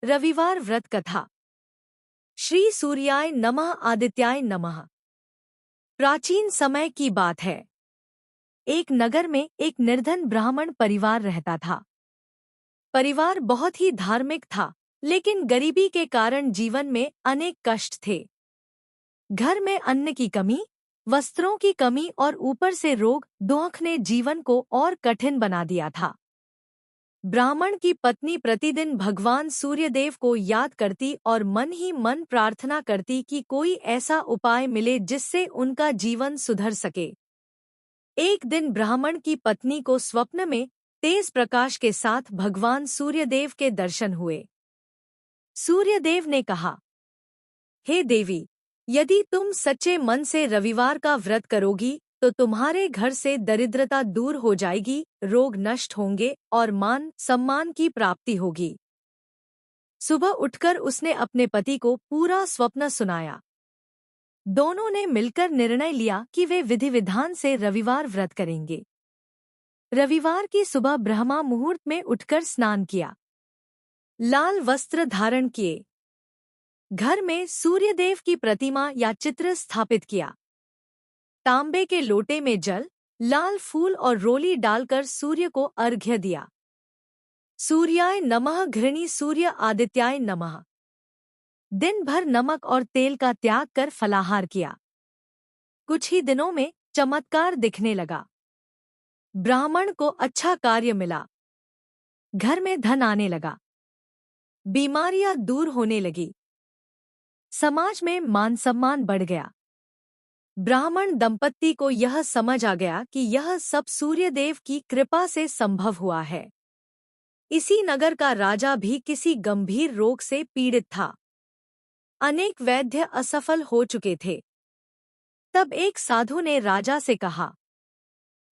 रविवार व्रत कथा। श्री सूर्याय नमः आदित्याय नमः। प्राचीन समय की बात है। एक नगर में एक निर्धन ब्राह्मण परिवार रहता था। परिवार बहुत ही धार्मिक था, लेकिन गरीबी के कारण जीवन में अनेक कष्ट थे। घर में अन्न की कमी, वस्त्रों की कमी और ऊपर से रोग दोख ने जीवन को और कठिन बना दिया था। ब्राह्मण की पत्नी प्रतिदिन भगवान सूर्यदेव को याद करती और मन ही मन प्रार्थना करती कि कोई ऐसा उपाय मिले जिससे उनका जीवन सुधर सके। एक दिन ब्राह्मण की पत्नी को स्वप्न में तेज प्रकाश के साथ भगवान सूर्यदेव के दर्शन हुए। सूर्यदेव ने कहा, हे देवी, यदि तुम सच्चे मन से रविवार का व्रत करोगी तो तुम्हारे घर से दरिद्रता दूर हो जाएगी, रोग नष्ट होंगे और मान सम्मान की प्राप्ति होगी। सुबह उठकर उसने अपने पति को पूरा स्वप्न सुनाया। दोनों ने मिलकर निर्णय लिया कि वे विधि विधान से रविवार व्रत करेंगे। रविवार की सुबह ब्रह्मा मुहूर्त में उठकर स्नान किया, लाल वस्त्र धारण किए, घर में सूर्यदेव की प्रतिमा या चित्र स्थापित किया, तांबे के लोटे में जल, लाल फूल और रोली डालकर सूर्य को अर्घ्य दिया। सूर्याय नमः घृणी सूर्य आदित्याय नमः। दिन भर नमक और तेल का त्याग कर फलाहार किया। कुछ ही दिनों में चमत्कार दिखने लगा। ब्राह्मण को अच्छा कार्य मिला, घर में धन आने लगा, बीमारियां दूर होने लगी, समाज में मान सम्मान बढ़ गया। ब्राह्मण दंपत्ति को यह समझ आ गया कि यह सब सूर्यदेव की कृपा से संभव हुआ है। इसी नगर का राजा भी किसी गंभीर रोग से पीड़ित था। अनेक वैद्य असफल हो चुके थे। तब एक साधु ने राजा से कहा,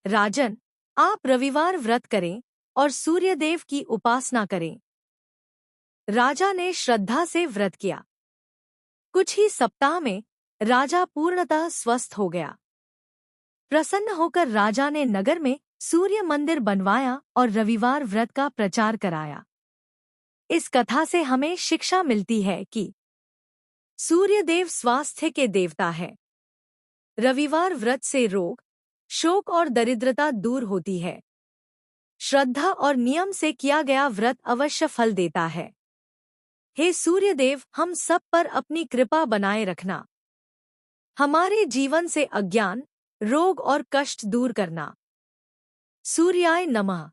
राजन, आप रविवार व्रत करें और सूर्यदेव की उपासना करें। राजा ने श्रद्धा से व्रत किया। कुछ ही सप्ताह में राजा पूर्णतः स्वस्थ हो गया। प्रसन्न होकर राजा ने नगर में सूर्य मंदिर बनवाया और रविवार व्रत का प्रचार कराया। इस कथा से हमें शिक्षा मिलती है कि सूर्यदेव स्वास्थ्य के देवता है। रविवार व्रत से रोग, शोक और दरिद्रता दूर होती है। श्रद्धा और नियम से किया गया व्रत अवश्य फल देता है। हे सूर्यदेव, हम सब पर अपनी कृपा बनाए रखना। हमारे जीवन से अज्ञान, रोग और कष्ट दूर करना। सूर्याय नमः।